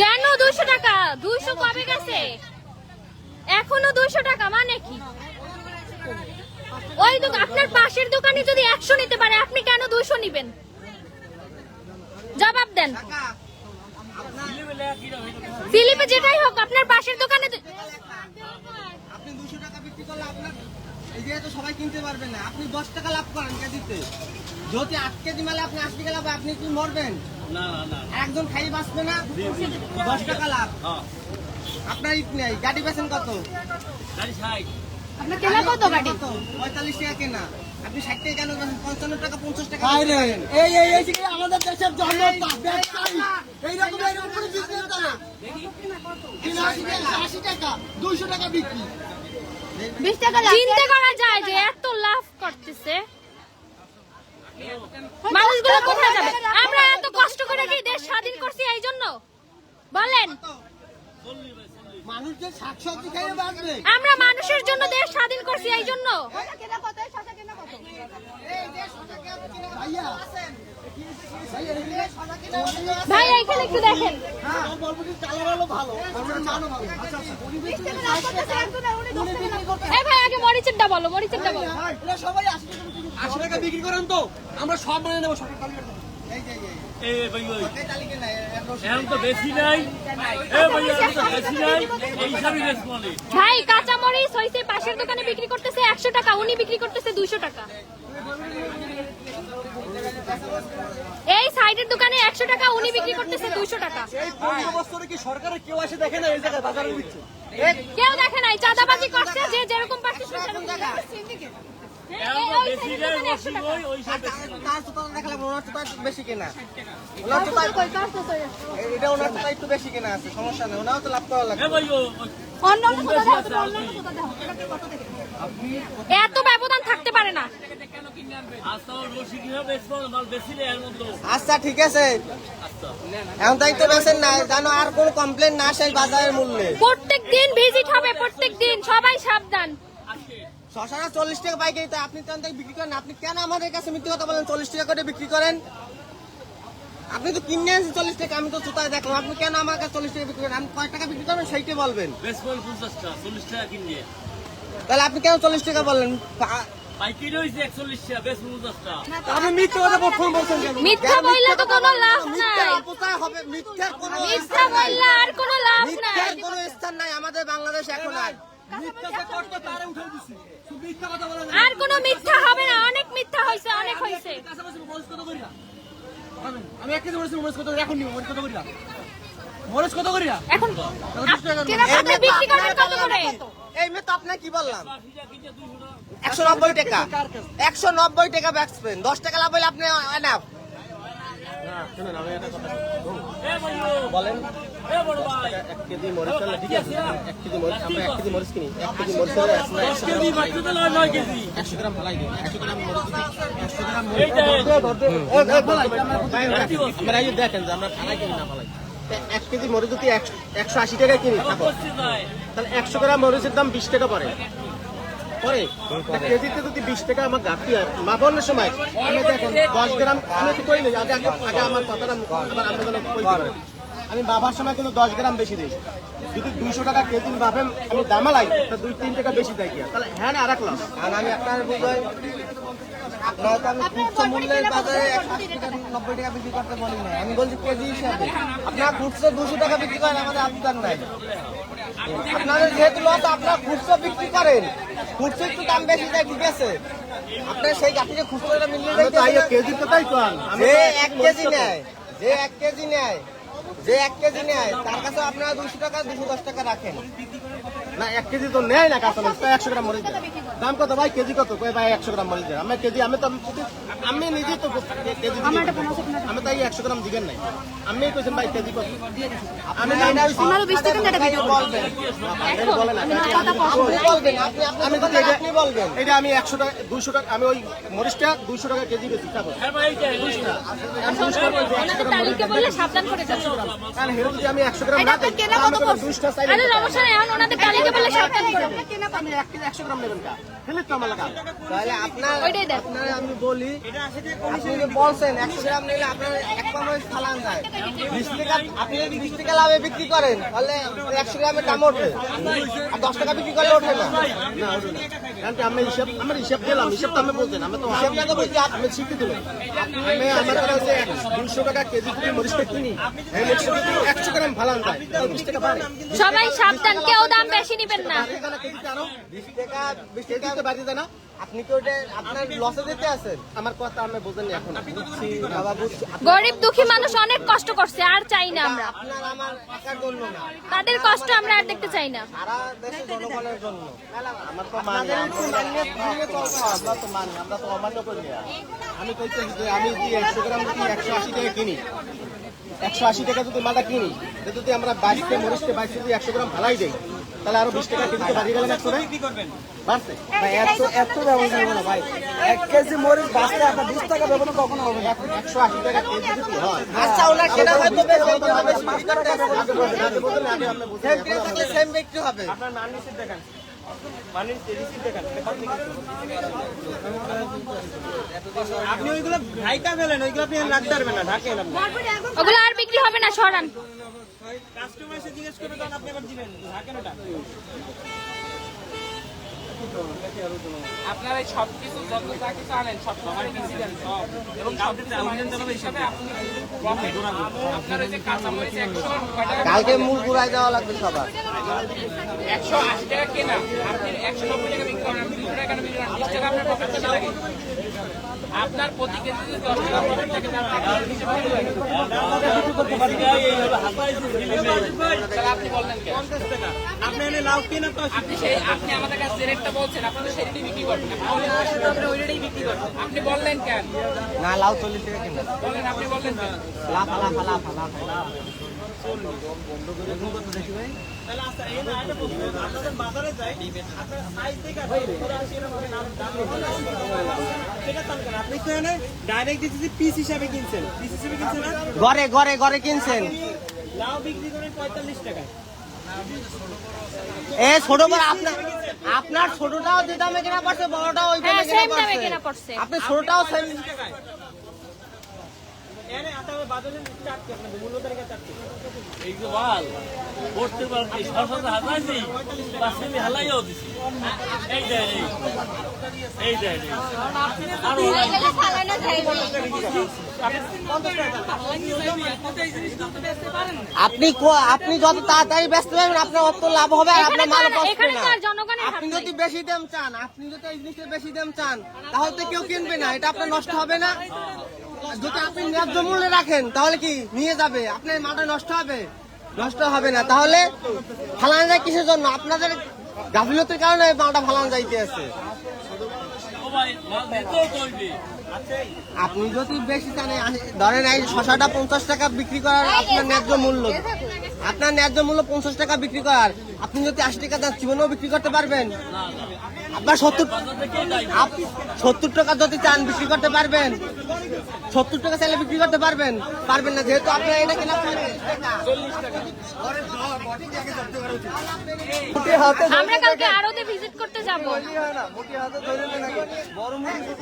কেন 200 টাকা? 200 কবে গেছে? এখনো 200 টাকা মানে কি? ওই তো আপনার পাশের দোকানে যদি 100 নিতে পারে, আপনি কেন 200 নিবেন? জবাব দেন। ফিলিপে যেটাই হোক, আপনার পাশের দোকানে আপনি 200 টাকা বিক্রি করলে আপনার এই যে তো সবাই কিনতে পারবে না। আপনি 10 টাকা লাভ করেন কেজিতে। যদি 8 কেজি মালে আপনি 80 টাকা লাভ, আপনি কি মরবেন? না না, একজন খাই বাঁচবে না। 10 টাকা লাভ। আপনার ইট নেই। গাড়ি বেচেন কত? গাড়ি 60। আপনার কেনা কত গাড়ি? 45 টাকা কেনা। আপনি 60 টাকা কেন বেচেন? 55 টাকা 50 টাকা। এই যে আমাদের দেশের জনতা ব্যবসায়ী এইরকম করে বিজনেস করে। 80 টাকা 200 টাকা বিক্রি। 20 টাকা লাভ। চিন্তা করা যায় যে এত লাভ করতেছে, মানুষগুলো কোথায় যাবে? আমরা এত কষ্ট করে কি দেশ স্বাধীন করছি এই জন্য? বলেন, মানুষ যে শাকসবজি খেয়ে বাঁচবে। আমরা মানুষের জন্য দেশ স্বাধীন করছি এই জন্য। ভাই এইখানে একটু দেখেন। এই ভাই আগে মরিচেরটা বলো, মরিচেরটা বলো। সবাই 80 টাকা বিক্রি করেন তো আমরা সব মানে নেবো। ভাই কাঁচা মরিচ হইছে পাশের দোকানে বিক্রি করতেছে 100 টাকা, উনি বিক্রি করতেছে 200 টাকা। এই সাইডের দোকানে 100 টাকা, উনি বিক্রি করতেছে 200 টাকা। এই 15 বছরে কি সরকারের কেউ আসে দেখে না এই জায়গায় বাজারে দিচ্ছে? কেউ দেখে নাই, চাঁদাবাজি করছে যে যেরকম পারছে সেরকম দেখা। বেশি কেনা, এটা ওনার তো একটু বেশি কেনা আছে, সমস্যা নেই, ওনাও তো লাভ করা লাগবে। এত ব্যবধান থাকতে পারে না। আচ্ছা ঠিক আছে, এখন তাই তো বেছেন না জানো, আর কোন কমপ্লেন না আসে বাজারের মূল্যে। প্রত্যেক দিন ভিজিট হবে, প্রত্যেক দিন, সবাই সাবধান। শশাটা 40 টাকা পাইকারি, তো আপনি কেন বিক্রি করেন? আপনি কেন আমাদের কাছে মিথ্যে কথা বলেন? 40 টাকা করে বিক্রি করেন। আপনি তো কিনে আনছেন 40 টাকা, আমি তো জুতায় দেখলাম। আপনি কেন আমার কাছে 40 টাকা বিক্রি করেন? আমি কয় টাকা বিক্রি করবেন সেইটা বলবেন। তাহলে আপনি কেন 40 টাকা বললেন? আপনি মিথ্যে কথা প্রথম বলছেন কেন? মিথ্যা বললে তো কোনো লাভ নাই। কোথায় হবে? মিথ্যার কোনো মিথ্যা বললে আর কোনো লাভ নাই। মিথ্যার কোনো স্থান নাই আমাদের বাংলাদেশ এখন আর। আর কোনো মিথ্যা হবে না, অনেক মিথ্যা হয়েছে, অনেক হয়েছে। আমি 1 কেজি মরিচ কত এখন নিব? মরিচ কত করি? মরিচ কত করি? এখন আপনি বিক্রি করবেন কত করে? এই মেয়ে তো আপনাকে কি বললাম, 190 টাকা। 190 টাকা বেচবেন, 10 টাকা লাভ হলে আপনি এনাফ। বলেন 1 কেজি মরিচ হলে ঠিক আছে। 1 কেজি মরিচ, আমরা 1 কেজি মরিচ কিনি। 1 কেজি মরিচ হলে 100 গ্রাম ফলাই দিই। 100 গ্রাম মরিচ দিই। 100 গ্রাম মরিচ আমরা এই দেখেন যে আমরা ফলাই কিনি না ফলাই। 1 কেজি মরিচ যদি 180 টাকা কিনি, তাহলে 100 গ্রাম মরিচের দাম 20 টাকা পড়ে। কেজিতে যদি 20 টাকা আমার ঘাটতি হয়, মাপনের সময় আমি দেখেন 10 গ্রাম আমি তো করি না। আগে আমার কথাটা আবার আমরা যেন কই পারেন। আমি বাবার সময় কিন্তু 10 গ্রাম বেশি দিই। যদি 200 টাকা কেজি ভাবেন আমি দামা লাই, তা 2-3 টাকা বেশি দেয় কি? তাহলে হ্যাঁ না রাখলাম। আর আমি আপনার বুঝাই, আপনার তো আমি খুচরো মূল্যের বাজারে 180 টাকা 90 টাকা বিক্রি করতে বলি না, আমি বলছি কেজি হিসাবে। আপনার খুচরো 200 টাকা বিক্রি করেন, আমাদের আবদার নাই। আপনাদের যেহেতু লস, আপনার খুচরো বিক্রি করেন, খুচরো একটু দাম বেশি যায়, ঠিক আছে। আপনার সেই গাঠিতে খুচরোটা মিলিয়ে কেজি কোথায় কম? যে 1 কেজি নেয়, যে 1 কেজি নেয়, যে 1 কেজি নেয় তার কাছে আপনারা 200 টাকা 210 টাকা রাখেন না। 1 কেজি তো নেয় না কাঁচা মরিচ, 100 গ্রাম মরিচ দাম কত ভাই? কেজি কত? কই ভাই 100 গ্রাম মরিচ আমি কেজি, আমি তো আমি নিজেই তো কেজি আমি তাই 100 গ্রাম দিবেন নাই। আমি কইছেন ভাই কেজি কত? আমি আমারও 20 টাকা নেটা ভিডিও বলবেন, বলেন আপনি বলবেন। এটা আমি 100 টাকা 200 টাকা, আমি ওই মরিচটা 200 টাকা কেজি বেশি খাবো। তালিকা বললে সাবধান করে যাচ্ছি। আর হেরো যদি আমি 100 গ্রাম না দেই, আরে সমস্যা নেই, এখন ওনাদের তালিকা বললে সাবধান করে। কেনা পানি 1 কেজি 100 গ্রাম নেবেন কা? ফেলে তো আমার লাগা তাহলে আপনার ওইটাই দেন। আপনার আমি বলি আপনি যে বলছেন 100 গ্রাম নিলে আপনার এক পাউন্ড ফালান যায় 20 টাকা আপনি যদি 20 টাকা লাভে বিক্রি করেন তাহলে 100 গ্রামের দাম ওঠে আর 10 টাকা বিক্রি করলে ওঠে না। কারণ কি আমি আমার হিসাব দিলাম, হিসাব তো আমি বলছেন, আমি তো হিসাব না তো বলছি, আপনি শিখতে দিলেন। আমি আমার কাছে হচ্ছে 200 টাকা কেজি থেকে মরিচটা কিনি, এই মরিচটা যদি 100 গ্রাম ফালান যায় তাহলে 20 টাকা বাড়ে। সবাই সাবধান, কেউ দাম বেশি নিবেন না। কেজিতে আরো 20 টাকা কেজিতে বাড়িয়ে দেয় না। আপনি কি ওটা আপনার লসে দিতে আছেন? আমার কথা আমি বোঝেননি এখন। বুঝছি বাবা বুঝছি। গরিব দুঃখী মানুষ অনেক কষ্ট করছে, আর চাই না আমরা। আপনার আমার একার জন্য না, তাদের কষ্ট আমরা আর দেখতে চাই না। সারা দেশের জনগণের জন্য। আমার তো মানি, আমরা তো মানি, আমরা তো অমান্য করি না। আমি কইতে যে আমি যদি 100 গ্রাম যদি 180 টাকা কিনি, 180 টাকা যদি মালটা কিনি, যদি আমরা 22 মরিচকে 22 যদি 100 গ্রাম ফালাই দেই তাহলে আরো 20 টাকা কেজিতে বাড়িয়ে গেলে না বাড়ছে। ভাই এত ব্যবসা হবে না ভাই, 1 কেজি মরিচ বাঁচতে আপনার 20 টাকা ব্যবসা কখনো হবে না। 180 টাকা কেজি যদি হয়, আচ্ছা ওনার কেনা হয়তো বেশি হবে, 20 টাকা আগে বলতেন, আগে আপনি বলতেন, সেম প্রাইস থাকলে সেম বিক্রি হবে। আপনার মান নিশ্চিত দেখান, মানের রিসিট দেখান। আপনি ওইগুলো ঢাইকা ফেলেন, ওইগুলো আপনি রাখতে পারবেন না, ঢাকে এলাম ওগুলো আর বিক্রি হবে না, সরান। কাস্টমার এসে জিজ্ঞেস করবে তখন আপনি আবার দিবেন ঢাকেন ওটা। আপনারা এই সবকিছু যত যা কিছু আনেন সব সবার কিছু দেন সব এবং সব হিসাবে আপনি প্রফিট আপনার ওই যে কাঁচা মরিচ 100 কয় টাকা কালকে মূল ঘুরাই দেওয়া লাগবে সবার। 180 টাকা কেনা আপনি 190 টাকা বিক্রি করেন, আপনি 200 টাকা কেন বিক্রি করেন, 20 টাকা আপনার প্রফিট চলে লাগে। আপনার প্রতি কেজি যদি 10 টাকা প্রফিট থাকে তাহলে আপনি বললেন কেন? আপনি এনে লাউ কিনা তো আপনি আমাদের কাছে যে রেটটা বলছেন আপনি তো সেই রেটেই বিক্রি করবেন, আপনি ওই রেটেই বিক্রি করবেন। আপনি বললেন কেন? না লাউ 40 টাকা কিনা। বলেন আপনি বললেন কেন? লাফ লাফ লাফ লাফ। তাহলে আচ্ছা এই না এটা বলুন আপনাদের বাজারে যাই আপনার সাইজ থেকে 84 এর মধ্যে নাম দাম সেটা দাম কেন? আপনি তো এনে ডাইরেক্ট দিতেছি পিস হিসাবে কিনছেন, পিস হিসাবে কিনছেন না, ঘরে ঘরে ঘরে কিনছেন। লাউ বিক্রি করেন 45 টাকায়। এ ছোট বড় আপনার আপনার ছোটটাও যে দামে কেনা পড়ছে, বড়টাও ওই হ্যাঁ, দামে same দামে কেনা কেনা পড়ছে। পড়ছে। আপনি ছোটটাও সেম। এনে আপনার বাজারে চারটি আপনাদের মূল্য তালিকা চারটি। আপনি আপনি যত তাড়াতাড়ি ব্যস্ত হবেন আপনার অত লাভ হবে আর আপনার মাল পড়বে এখানে না। তো আর জনগণের হাত আপনি নাই। যদি বেশি দাম চান, আপনি যদি এই জিনিসের বেশি দাম চান তাহলে তো কেউ কিনবে না, এটা আপনার নষ্ট হবে না। যদি আপনি ন্যায্য মূল্যে রাখেন তাহলে কি নিয়ে যাবে, আপনার মালটা নষ্ট হবে? নষ্ট হবে না। তাহলে ফালানো যায় কিসের জন্য? আপনাদের গাফিলতির কারণে মালটা ফালানো যাইতে আছে। আপনি যদি বেশি চান, ধরেন এই শশাটা 50 টাকা বিক্রি করার আপনার ন্যায্য মূল্য, আপনার ন্যায্য মূল্য 50 টাকা বিক্রি করার, আপনি যদি 80 টাকা দেন জীবনেও বিক্রি করতে পারবেন? আপনার 70 টাকা যদি চান বিক্রি করতে পারবেন? 70 টাকা চাইলে বিক্রি করতে পারবেন? পারবেন না, যেহেতু আপনার এটা কেনা 40 টাকা। আমরা কালকে আড়তে ভিজিট করতে যাব। বড় মুরগি